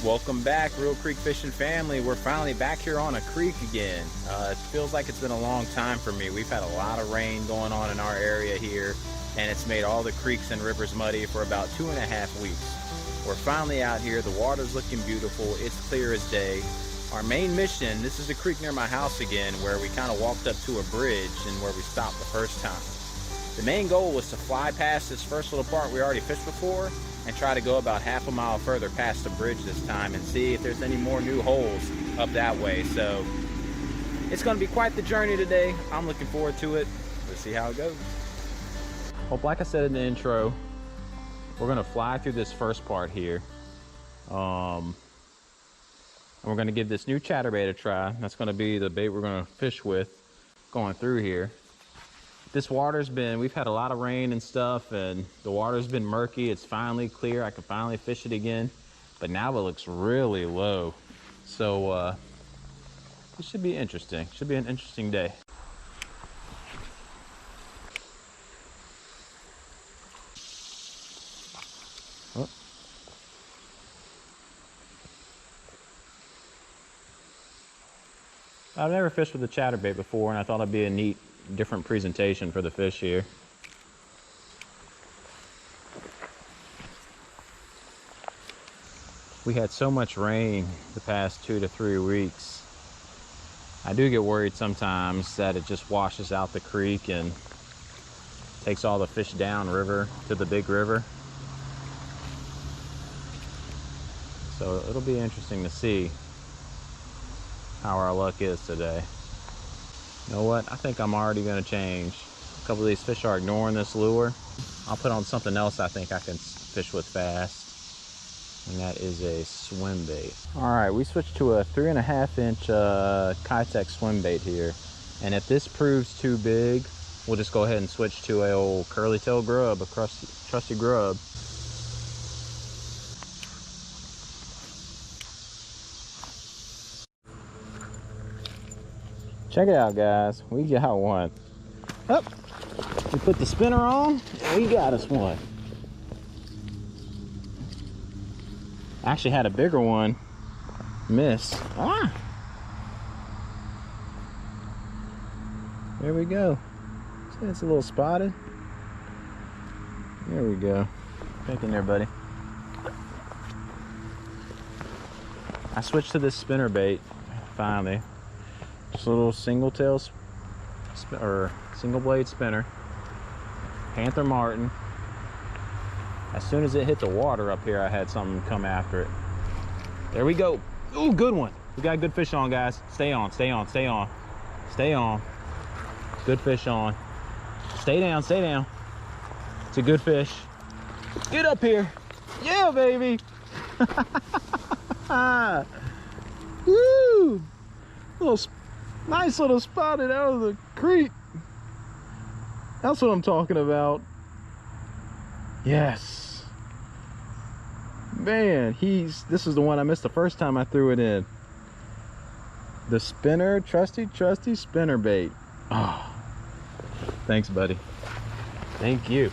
Welcome back, Real Creek Fishing family. We're finally back here on a creek again. It feels like it's been a long time for me. We've had a lot of rain going on in our area here, and it's made all the creeks and rivers muddy for about 2.5 weeks. We're finally out here. The water's looking beautiful. It's clear as day. Our main mission, this is a creek near my house again, where we kind of walked up to a bridge and where we stopped the first time. The main goal was to fly past this first little part we already fished before and try to go about half a mile further past the bridge this time and see if there's any more new holes up that way. So it's going to be quite the journey today. I'm looking forward to it. Let's see how it goes. Well, like I said in the intro, we're going to fly through this first part here. And we're going to give this new chatterbait a try. That's going to be the bait we're going to fish with going through here. This water's been, we've had a lot of rain and stuff, and the water's been murky. It's finally clear. I can finally fish it again, but now it looks really low. So it should be interesting. Should be an interesting day. Oh. I've never fished with a chatterbait before, and I thought it'd be a neat different presentation for the fish here. We had so much rain the past 2 to 3 weeks. I do get worried sometimes that it just washes out the creek and takes all the fish down river to the big river. So it'll be interesting to see how our luck is today. You know what? I think I'm already going to change. A couple of these fish are ignoring this lure. I'll put on something else I think I can fish with fast. And that is a swim bait. All right, we switched to a 3.5-inch Kitech swim bait here. And if this proves too big, we'll just go ahead and switch to a old curly tail grub, a trusty grub. Check it out, guys. We got one. Up. We put the spinner on, and we got us one. I actually had a bigger one miss. Ah! There we go. See, it's a little spotted. There we go. Back in there, buddy. I switched to this spinner bait finally. Just a little single tail or single blade spinner, Panther Martin. As soon as it hit the water up here, I had something come after it. There we go. Ooh, good one. We got a good fish on, guys. Stay on, stay on, stay on, stay on. Good fish on. Stay down, stay down. It's a good fish. Get up here. Yeah, baby. Woo! Nice little spotted out of the creek. That's what I'm talking about. Yes. Man, this is the one I missed the first time I threw it in. The spinner, trusty spinner bait. Oh, thanks, buddy. Thank you.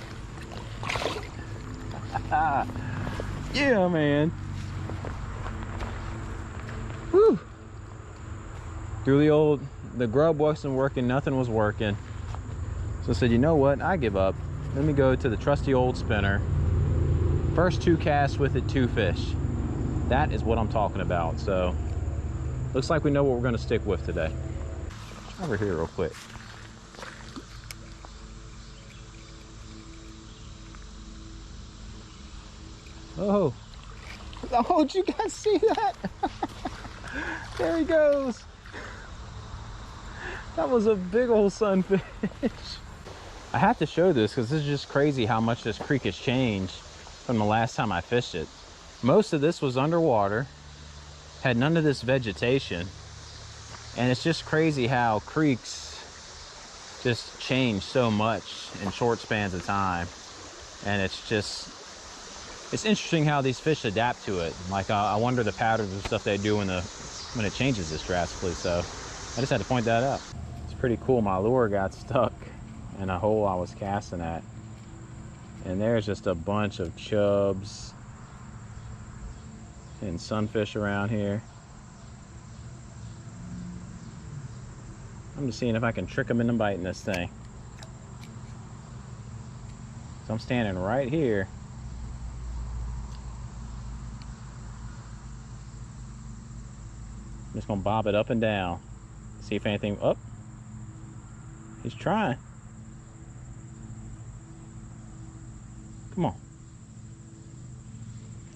Yeah, man. Whew. Through the grub wasn't working, nothing was working. So I said, you know what, I give up. Let me go to the trusty old spinner. First 2 casts with it, 2 fish. That is what I'm talking about. So looks like we know what we're gonna stick with today. Over here real quick. Oh, did you guys see that? There he goes. That was a big old sunfish. I have to show this because this is just crazy how much this creek has changed from the last time I fished it. Most of this was underwater, had none of this vegetation, and it's just crazy how creeks just change so much in short spans of time. And it's interesting how these fish adapt to it. Like I wonder the patterns and stuff they do when it changes this drastically. So I just had to point that out. Pretty cool. My lure got stuck in a hole I was casting at, and there's just a bunch of chubs And sunfish around here. I'm just seeing if I can trick them into biting this thing. So I'm standing right here. I'm just gonna bob it up and down. See if anything, oh, he's trying. Come on.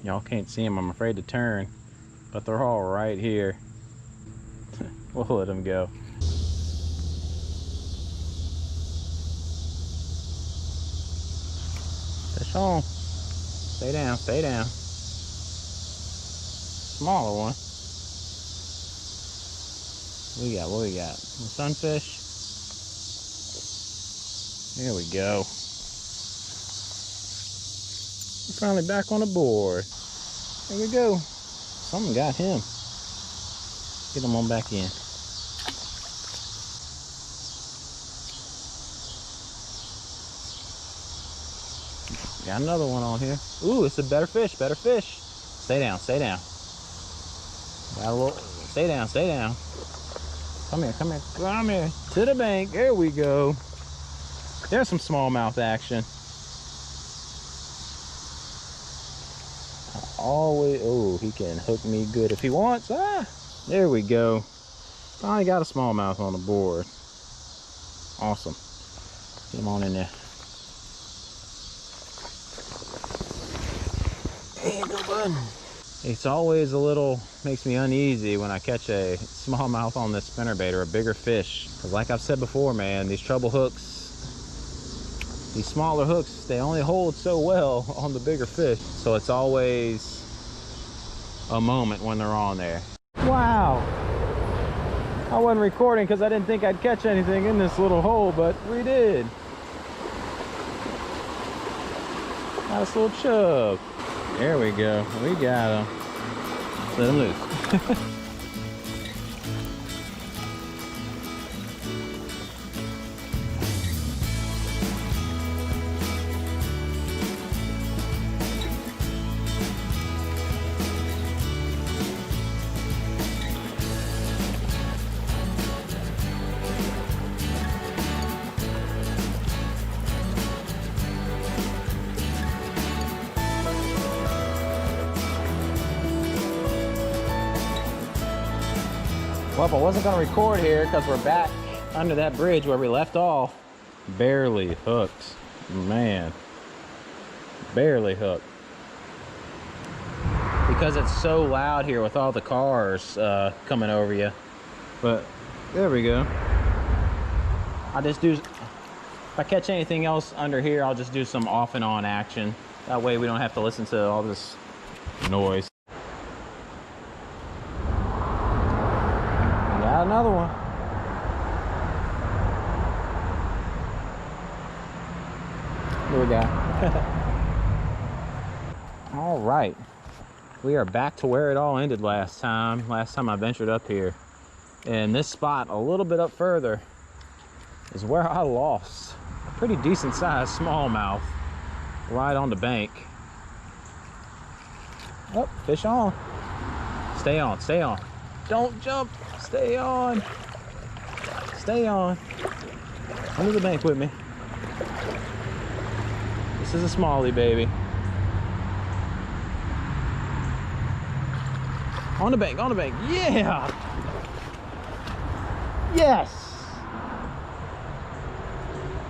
Y'all can't see him, I'm afraid to turn, but they're all right here. We'll let them go. Fish on. Stay down, stay down. Smaller one. What we got? What we got? Sunfish. There we go. We're finally back on the board. There we go. Something got him. Get him on back in. Got another one on here. Ooh, it's a better fish, better fish. Stay down, stay down. Got a little, stay down, stay down. Come here, come here, come here. To the bank, there we go. There's some smallmouth action. Always, oh, he can hook me good if he wants. Ah, there we go. Finally got a smallmouth on the board. Awesome. Get him on in there. Hey, go bud. It's always a little, makes me uneasy when I catch a smallmouth on this spinnerbait or a bigger fish. Because like I've said before, man, these treble hooks, these smaller hooks, they only hold so well on the bigger fish. So it's always a moment when they're on there. Wow. I wasn't recording because I didn't think I'd catch anything in this little hole, but we did. Nice little chub. There we go. We got him. Let him loose. Well, I wasn't going to record here because we're back under that bridge where we left off. Barely hooked. Man. Barely hooked. Because it's so loud here with all the cars coming over you. But there we go. I just do, if I catch anything else under here, I'll just do some off and on action. That way we don't have to listen to all this noise. Got another one. Here we go. All right, we are back to where it all ended last time I ventured up here. And this spot a little bit up further is where I lost a pretty decent sized smallmouth right on the bank. Oh, fish on. Stay on, stay on. Don't jump. Stay on. Stay on. Under the bank with me. This is a smallie, baby. On the bank, on the bank. Yeah! Yes!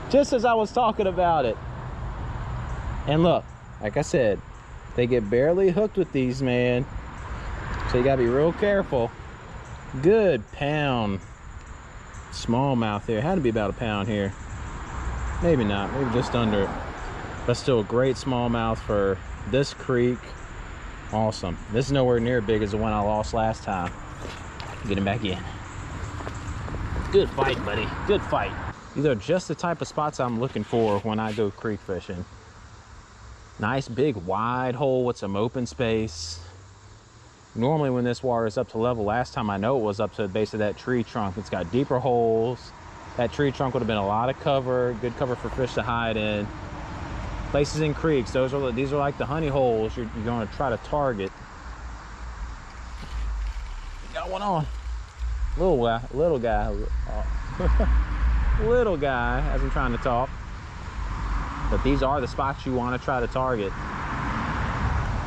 Just as I was talking about it. And look, like I said, they get barely hooked with these, man. So you gotta be real careful. Good pound smallmouth there. Had to be about a pound here. Maybe not, maybe just under it. But still a great smallmouth for this creek. Awesome. This is nowhere near as big as the one I lost last time. Get him back in. Good fight, buddy. Good fight. These are just the type of spots I'm looking for when I go creek fishing. Nice big wide hole with some open space. Normally when this water is up to level, last time I know it was up to the base of that tree trunk. It's got deeper holes. That tree trunk would have been a lot of cover, good cover for fish to hide in. Places in creeks, these are like the honey holes you're going to try to target Got one on. Little guy, little guy, as I'm trying to talk. But these are the spots you want to try to target,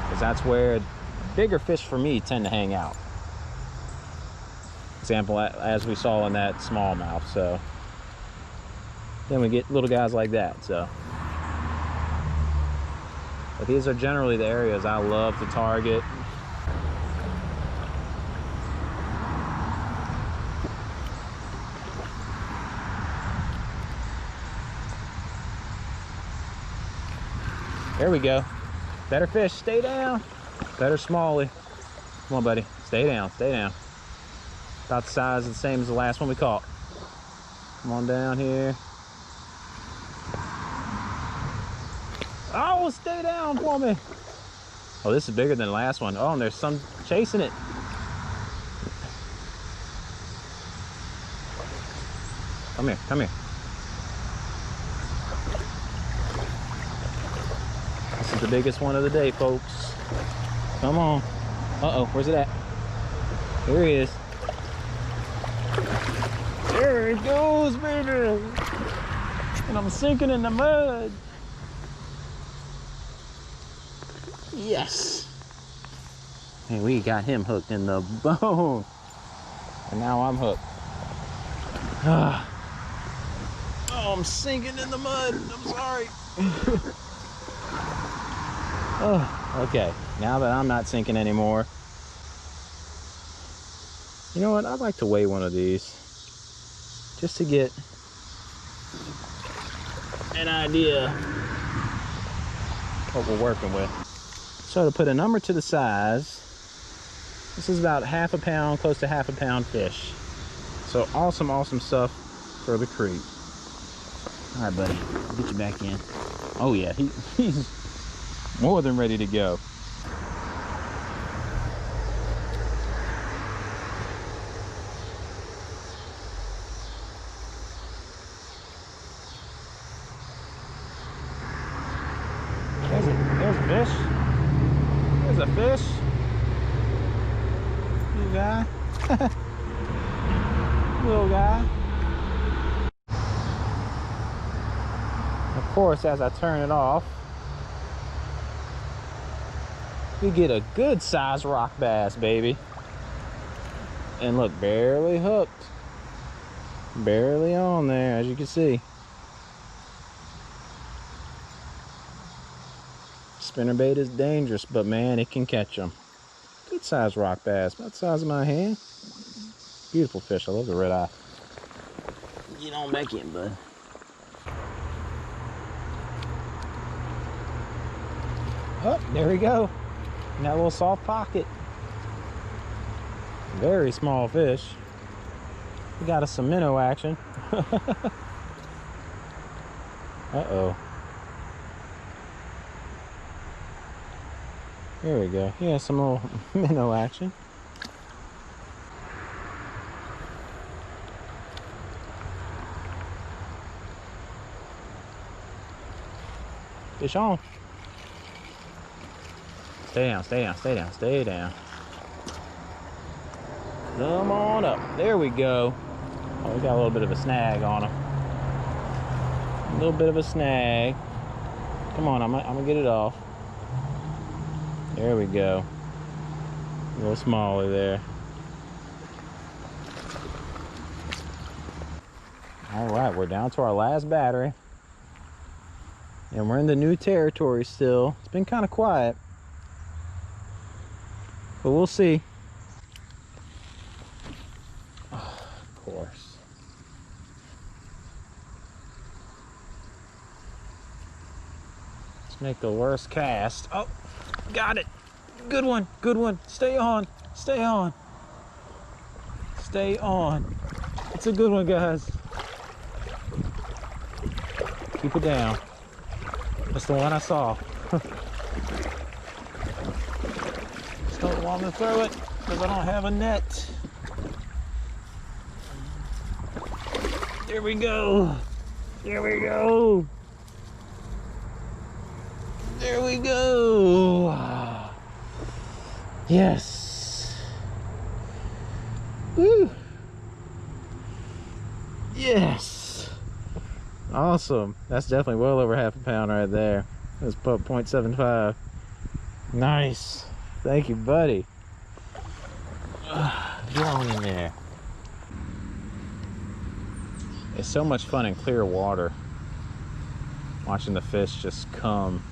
because that's where bigger fish for me tend to hang out. Example, as we saw in that smallmouth. So then we get little guys like that. So, but these are generally the areas I love to target. There we go. Better fish, stay down. Better smallie. Come on, buddy. Stay down, stay down. About the size the same as the last one we caught. Come on down here. Oh, stay down for me. Oh, this is bigger than the last one. Oh, and there's some chasing it. Come here, come here. This is the biggest one of the day, folks. Come on. Uh-oh, where's it at? There he is. There it goes, baby. And I'm sinking in the mud. Yes. Hey, we got him hooked in the bone. And now I'm hooked. Oh, I'm sinking in the mud. I'm sorry. Oh, okay. Now that I'm not sinking anymore. You know what? I'd like to weigh one of these, just to get an idea what we're working with. So to put a number to the size, this is about half a pound, close to half a pound fish. So awesome, awesome stuff for the creek. All right, buddy, I'll get you back in. Oh yeah, he's more than ready to go. There's a fish. There's a fish. Little guy. Little guy. Of course, as I turn it off, we get a good sized rock bass, baby. And look, barely hooked. Barely on there, as you can see. Spinnerbait is dangerous, but man, it can catch them. Good sized rock bass, about the size of my hand. Beautiful fish. I love the red eye. Get on back in, bud. Oh, there we go. In that little soft pocket. Very small fish. We got us some minnow action. Uh-oh. There we go. Yeah, some little minnow action. Fish on. Stay down, stay down, stay down, stay down. Come on up. There we go. Oh, we got a little bit of a snag on him. A little bit of a snag. Come on, I'm gonna get it off. There we go. A little smaller there. All right, we're down to our last battery. And we're in the new territory still. It's been kind of quiet, but we'll see. Oh, of course. Let's make the worst cast. Oh, got it. Good one, good one. Stay on, stay on. Stay on. It's a good one, guys. Keep it down. That's the one I saw. Just don't want to throw it because I don't have a net. There we go. There we go. There we go. Yes. Woo! Yes! Awesome. That's definitely well over half a pound right there. That's 0.75. Nice. Thank you, buddy. Get on in there. It's so much fun in clear water, watching the fish just come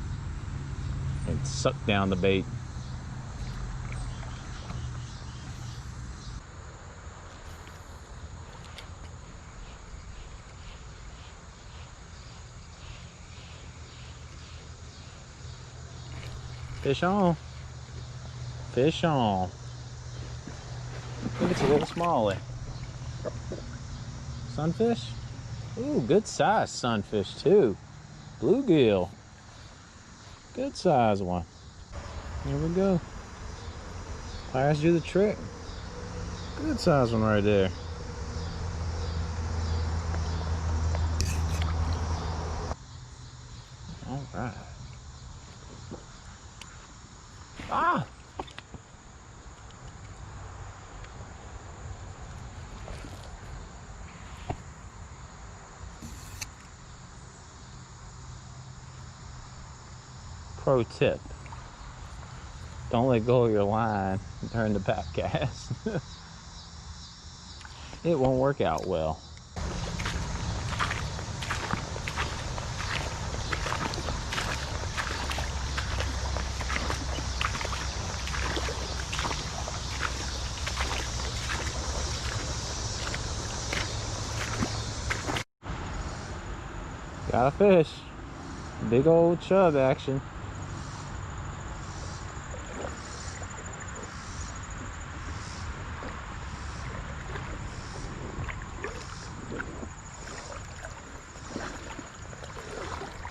and suck down the bait. Fish on. Fish on. I think it's a little smaller. Sunfish? Ooh, good size sunfish too. Bluegill. Good size one. Here we go. Pliers do the trick. Good size one right there. All right. Ah! Pro tip. Don't let go of your line during the back cast. It won't work out well. Got a fish. Big old chub action.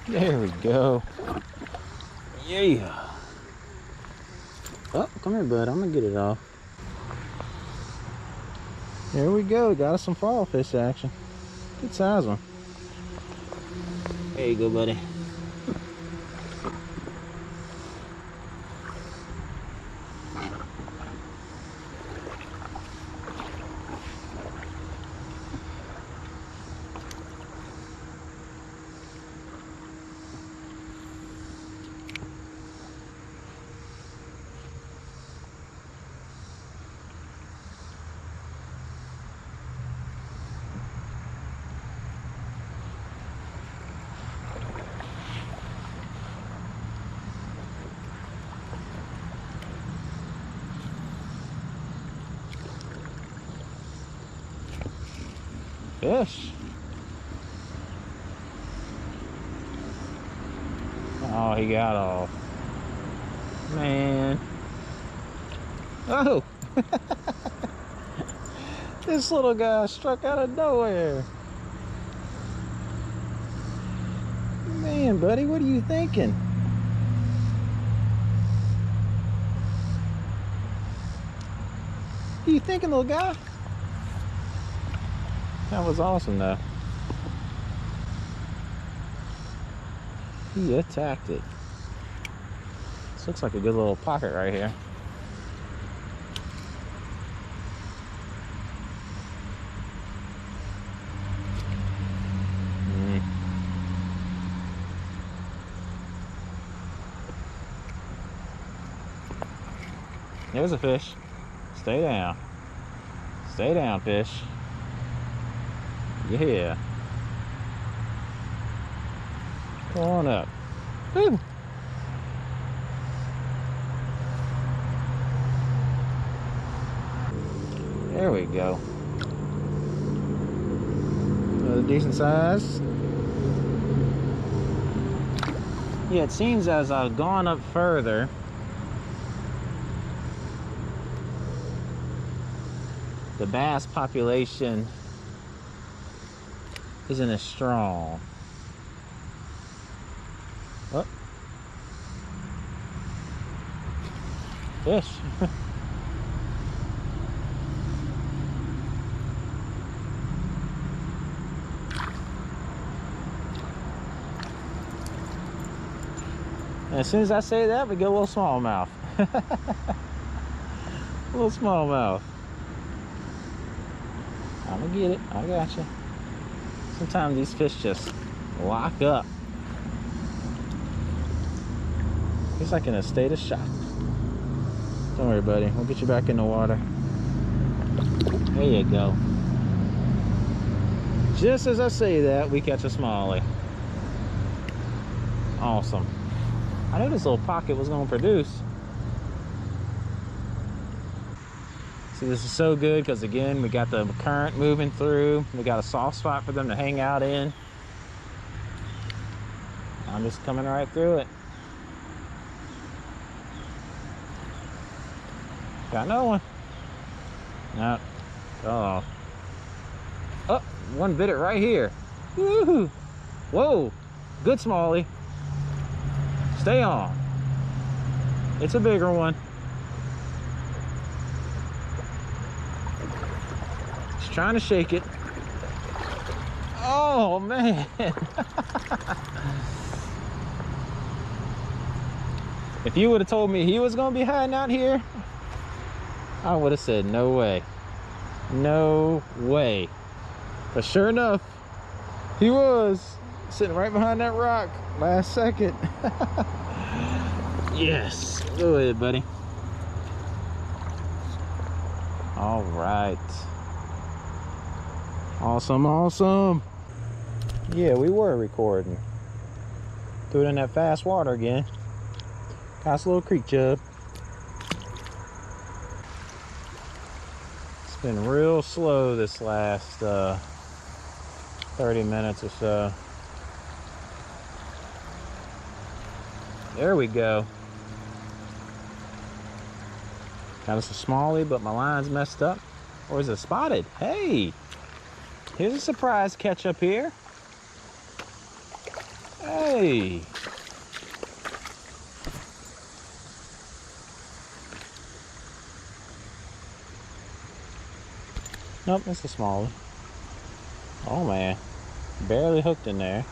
There we go. Yeah. Oh, come here, bud. I'm gonna get it off. There we go. Got us some fall fish action. Good size one. There you go, buddy. Fish. Oh, he got off. Man. Oh! This little guy struck out of nowhere. Man, buddy, what are you thinking? What are you thinking, little guy? That was awesome, though. He attacked it. This looks like a good little pocket right here. There's a fish. Stay down. Stay down, fish. Yeah. Come on up. Woo. There we go. Another decent size. Yeah, it seems as I've gone up further, the bass population isn't as strong. Oh. Fish. As soon as I say that, we get a little smallmouth. A little smallmouth. I'm gonna get it. I got you. Sometimes these fish just lock up. He's like in a state of shock. Don't worry, buddy. We'll get you back in the water. There you go. Just as I say that, we catch a smallie. Awesome. I knew this little pocket was going to produce. See, this is so good because, again, we got the current moving through. We got a soft spot for them to hang out in. I'm just coming right through it. Got no one. No. Oh. Oh, one bit it right here. Woohoo. Whoa. Good smallie. Stay on. It's a bigger one. Just trying to shake it. Oh, man. If you would have told me he was going to be hiding out here, I would have said, no way. No way. But sure enough, he was sitting right behind that rock last second. Yes. Go ahead, buddy. All right. Awesome, awesome. Yeah, we were recording. Threw it in that fast water again. Got us a little creek chub. It's been real slow this last 30 minutes or so. There we go. Got us a smallie, but my line's messed up. Or is it spotted? Hey, here's a surprise catch up here. Hey. Nope, that's a small one. Oh man, barely hooked in there.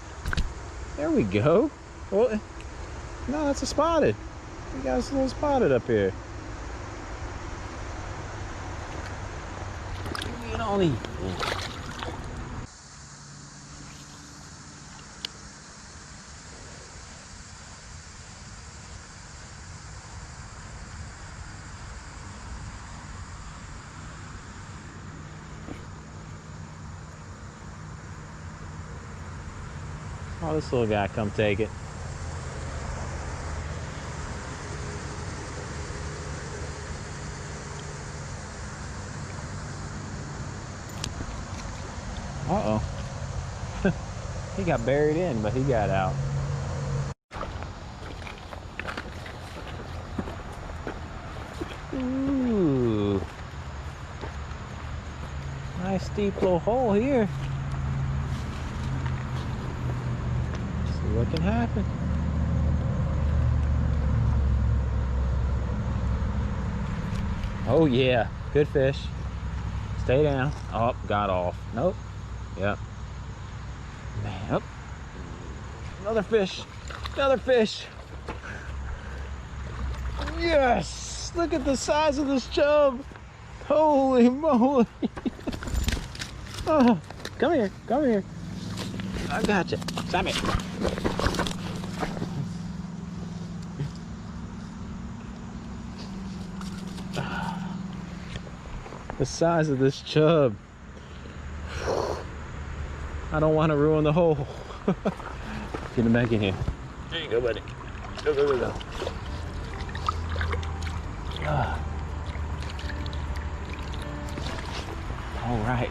There we go. Well, no, that's a spotted. We got us a little spotted up here. Get on these. Oh, this little guy come take it. Uh-oh. He got buried in, but he got out. Ooh. Nice deep little hole here. What can happen? Oh yeah, good fish. Stay down. Oh, got off. Nope. Yep. Man, up. Another fish. Another fish. Yes! Look at the size of this chub. Holy moly. Oh, come here. Come here. I got you. Stop it. The size of this chub. I don't want to ruin the hole. Get him back in here. There you go, buddy. Go, go, go, go. All right.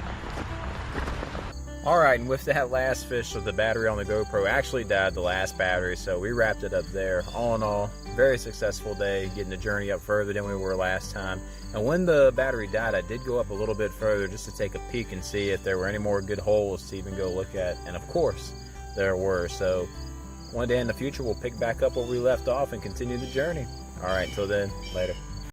All right, and with that last fish, so the battery on the GoPro actually died, the last battery, so we wrapped it up there. All in all, very successful day, getting the journey up further than we were last time. And when the battery died, I did go up a little bit further just to take a peek and see if there were any more good holes to even go look at. And of course, there were. So one day in the future, we'll pick back up where we left off and continue the journey. All right, until then, later.